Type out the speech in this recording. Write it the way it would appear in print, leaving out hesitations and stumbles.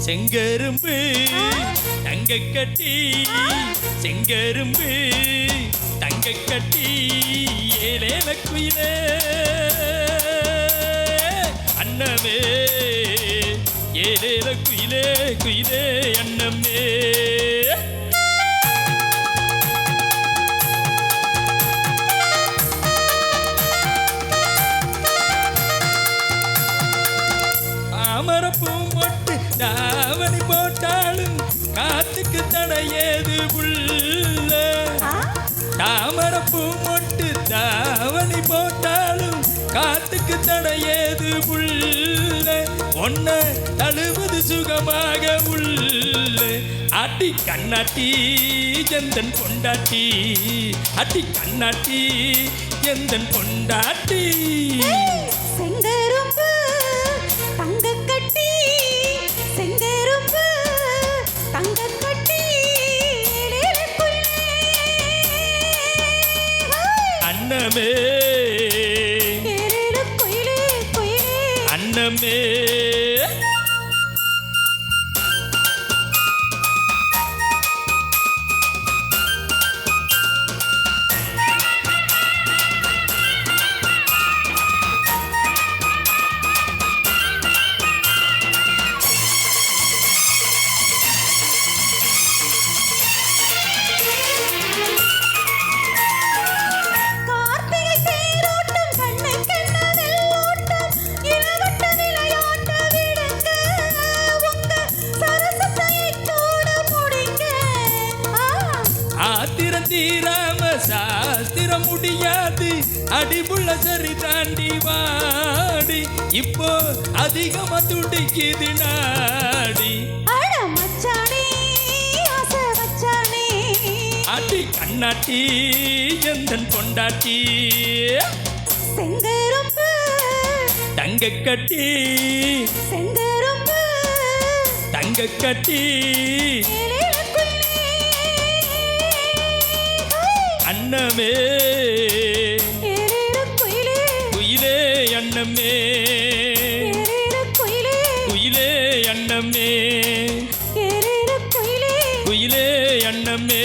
செங்கரும்பு தங்க கட்டி செங்கரும்பு தங்க கட்டி ஏலேல குயிலே அன்னமே ஏலேல குயிலே குயிலே அன்னமே தாமரப்பூ மொட்டு தாவணி போட்டாலும் காத்துக்கு தடையேது புள்ள தாமரப்பூ மொட்டு தாவணி போட்டாலும் காத்துக்கு தடையேது புள்ள ஒன்ன தழுவது சுகமாக உள்ள அடி கண்ணாட்டி எந்தன் பொண்டாட்டி அடி கண்ணாட்டி எந்தன் பொண்டாட்டி செங்கரும்பு தங்க கட்டி செங்கரும்பு தங்க கட்டி அன்னமே அன்னமே ஆத்திரம் தீராம சாஸ்திரம் முடியாது அடிபுள்ள சரி தாண்டி வாடி இப்போ அதிகமா துடிக்குது நாடி அடி கண்ணாட்டி எந்தன் பொண்டாட்டி செங்கரும்பு தங்க கட்டி செங்கரும்பு தங்க கட்டி அன்னமே குயிலே அன்னமே குயிலே அன்னமே குயிலே அன்னமே